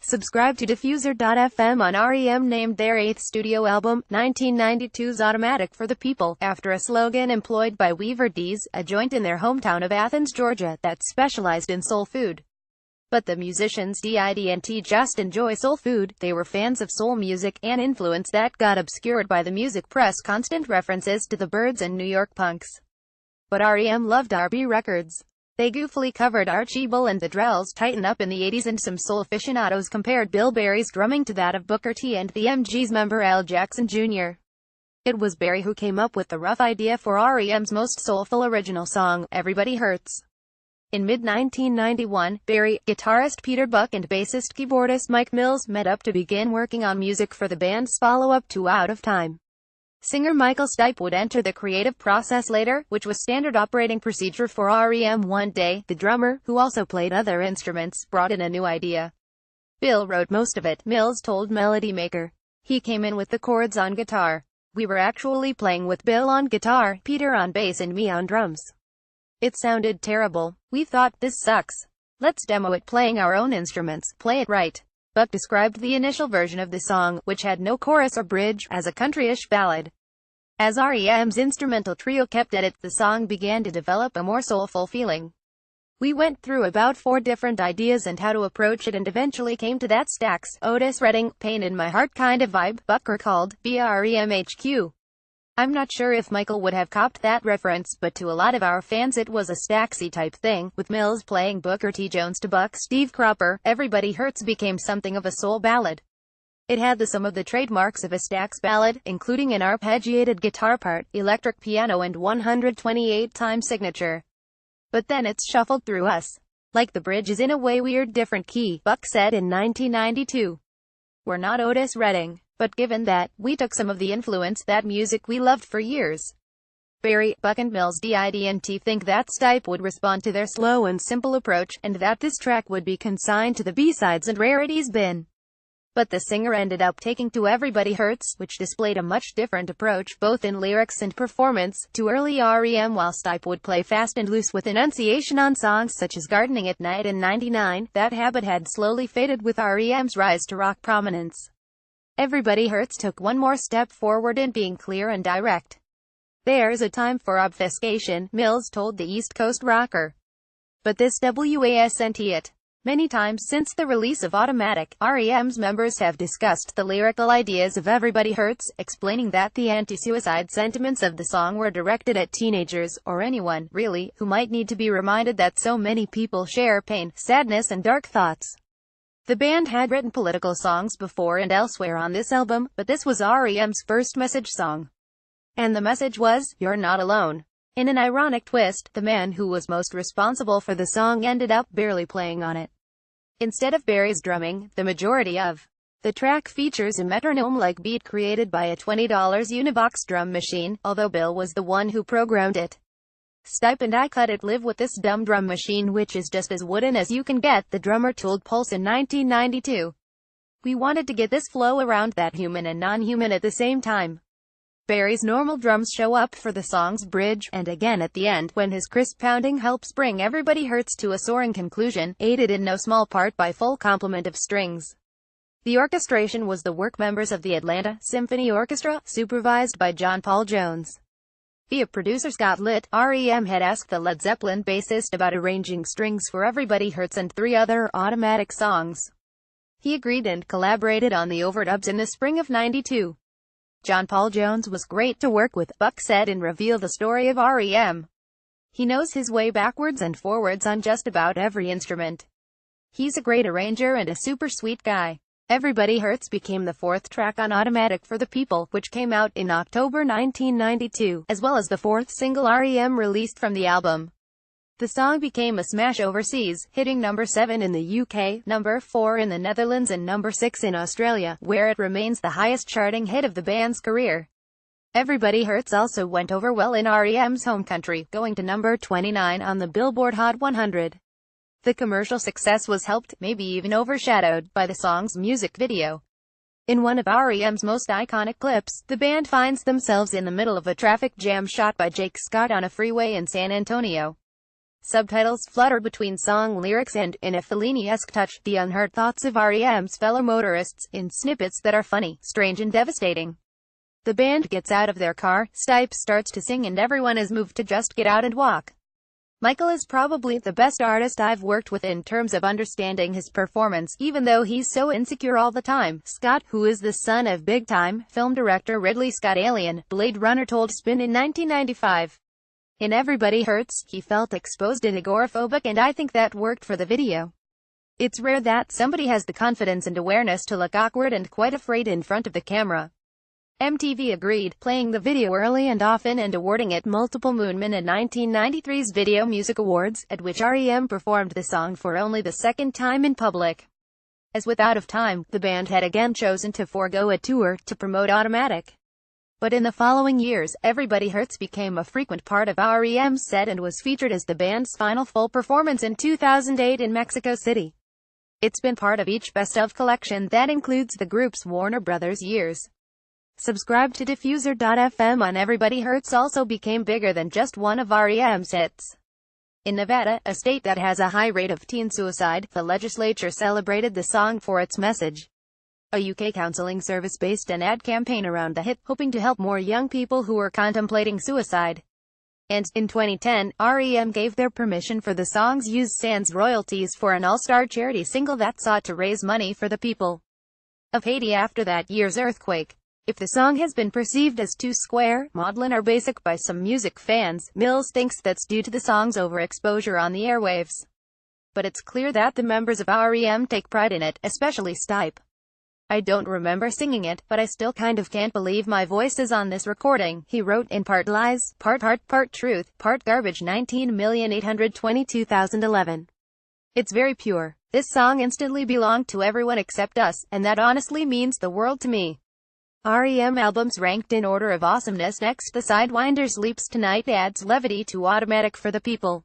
Subscribe to Diffuser.fm on R.e.m. named their 8th studio album, 1992's Automatic for the People, after a slogan employed by Weaver D's, a joint in their hometown of Athens, Georgia, that specialized in soul food. But the musicians didn't just enjoy soul food, they were fans of soul music, an influence that got obscured by the music press' constant references to the Byrds and New York punks. But R.e.m. loved R&B records. They goofily covered Archie Bull and the Drells' Tighten Up in the 80s, and some soul aficionados compared Bill Berry's drumming to that of Booker T and the M.G.'s member Al Jackson Jr. It was Berry who came up with the rough idea for R.e.m.'s most soulful original song, Everybody Hurts. In mid-1991, Berry, guitarist Peter Buck and bassist keyboardist Mike Mills met up to begin working on music for the band's follow-up to Out of Time. Singer Michael Stipe would enter the creative process later, which was standard operating procedure for R.e.m. One day, the drummer, who also played other instruments, brought in a new idea. Bill wrote most of it, Mills told Melody Maker. He came in with the chords on guitar. We were actually playing with Bill on guitar, Peter on bass and me on drums. It sounded terrible. We thought, this sucks. Let's demo it playing our own instruments, play it right. Buck described the initial version of the song, which had no chorus or bridge, as a country-ish ballad. As R.e.m.'s instrumental trio kept at it, the song began to develop a more soulful feeling. We went through about 4 different ideas and how to approach it, and eventually came to that Stax, Otis Redding, Pain in My Heart kind of vibe, Buck recalled, via R.e.m. HQ. I'm not sure if Michael would have copped that reference, but to a lot of our fans it was a Staxy type thing, with Mills playing Booker T. Jones to Buck Steve Cropper. Everybody Hurts became something of a soul ballad. It had some of the trademarks of a Stax ballad, including an arpeggiated guitar part, electric piano and 128-time signature. But then it's shuffled through us. Like the bridge is in a way weird different key, Buck said in 1992. We're not Otis Redding. But given that, we took some of the influence that music we loved for years. Berry, Buck and Mills didn't think that Stipe would respond to their slow and simple approach, and that this track would be consigned to the B-sides and rarities bin. But the singer ended up taking to Everybody Hurts, which displayed a much different approach, both in lyrics and performance, to early R.e.m. while Stipe would play fast and loose with enunciation on songs such as Gardening at Night and 99, that habit had slowly faded with R.e.m.'s rise to rock prominence. Everybody Hurts took one more step forward in being clear and direct. There's a time for obfuscation, Mills told the East Coast rocker. But this wasn't it. Many times since the release of Automatic, R.e.m.'s members have discussed the lyrical ideas of Everybody Hurts, explaining that the anti-suicide sentiments of the song were directed at teenagers, or anyone, really, who might need to be reminded that so many people share pain, sadness and dark thoughts. The band had written political songs before and elsewhere on this album, but this was R.e.m.'s first message song. And the message was, you're not alone. In an ironic twist, the man who was most responsible for the song ended up barely playing on it. Instead of Berry's drumming, the majority of the track features a metronome-like beat created by a $20 Univox drum machine, although Bill was the one who programmed it. Stipe and I couldn't live with this dumb drum machine, which is just as wooden as you can get, the drummer told Pulse in 1992. We wanted to get this flow around that human and non-human at the same time. Berry's normal drums show up for the song's bridge, and again at the end, when his crisp pounding helps bring Everybody Hurts to a soaring conclusion, aided in no small part by full complement of strings. The orchestration was the work members of the Atlanta Symphony Orchestra, supervised by John Paul Jones. Via producer Scott Litt, R.e.m. had asked the Led Zeppelin bassist about arranging strings for Everybody Hurts and 3 other Automatic songs. He agreed and collaborated on the overdubs in the spring of '92. John Paul Jones was great to work with, Buck said and revealed the story of R.e.m. He knows his way backwards and forwards on just about every instrument. He's a great arranger and a super sweet guy. Everybody Hurts became the 4th track on Automatic for the People, which came out in October 1992, as well as the 4th single R.e.m. released from the album. The song became a smash overseas, hitting number 7 in the UK, number 4 in the Netherlands and number 6 in Australia, where it remains the highest charting hit of the band's career. Everybody Hurts also went over well in R.e.m.'s home country, going to number 29 on the Billboard Hot 100. The commercial success was helped, maybe even overshadowed, by the song's music video. In one of R.e.m.'s most iconic clips, the band finds themselves in the middle of a traffic jam shot by Jake Scott on a freeway in San Antonio. Subtitles flutter between song lyrics and, in a Fellini-esque touch, the unheard thoughts of R.e.m.'s fellow motorists, in snippets that are funny, strange and devastating. The band gets out of their car, Stipe starts to sing and everyone is moved to just get out and walk. Michael is probably the best artist I've worked with in terms of understanding his performance, even though he's so insecure all the time. Scott, who is the son of big-time film director Ridley Scott Alien, Blade Runner, told Spin in 1995. In Everybody Hurts, he felt exposed and agoraphobic, and I think that worked for the video. It's rare that somebody has the confidence and awareness to look awkward and quite afraid in front of the camera. MTV agreed, playing the video early and often and awarding it multiple Moonman in 1993's Video Music Awards, at which R.e.m. performed the song for only the second time in public. As with Out of Time, the band had again chosen to forego a tour to promote Automatic. But in the following years, Everybody Hurts became a frequent part of R.e.m.'s set and was featured as the band's final full performance in 2008 in Mexico City. It's been part of each best-of collection that includes the group's Warner Brothers years. Subscribe to Diffuser.fm on Everybody Hurts also became bigger than just one of R.e.m.'s hits. In Nevada, a state that has a high rate of teen suicide, the legislature celebrated the song for its message. A UK counselling service based an ad campaign around the hit, hoping to help more young people who were contemplating suicide. And, in 2010, R.e.m. gave their permission for the song's use sans royalties for an all-star charity single that sought to raise money for the people of Haiti after that year's earthquake. If the song has been perceived as too square, maudlin or basic by some music fans, Mills thinks that's due to the song's overexposure on the airwaves. But it's clear that the members of R.e.m. take pride in it, especially Stipe. I don't remember singing it, but I still kind of can't believe my voice is on this recording, he wrote in Part Lies, Part Heart, Part Truth, Part Garbage 19,822,011. It's very pure. This song instantly belonged to everyone except us, and that honestly means the world to me. R.e.m. albums ranked in order of awesomeness. Next, The Sidewinders' Leaps Tonight adds levity to Automatic for the People.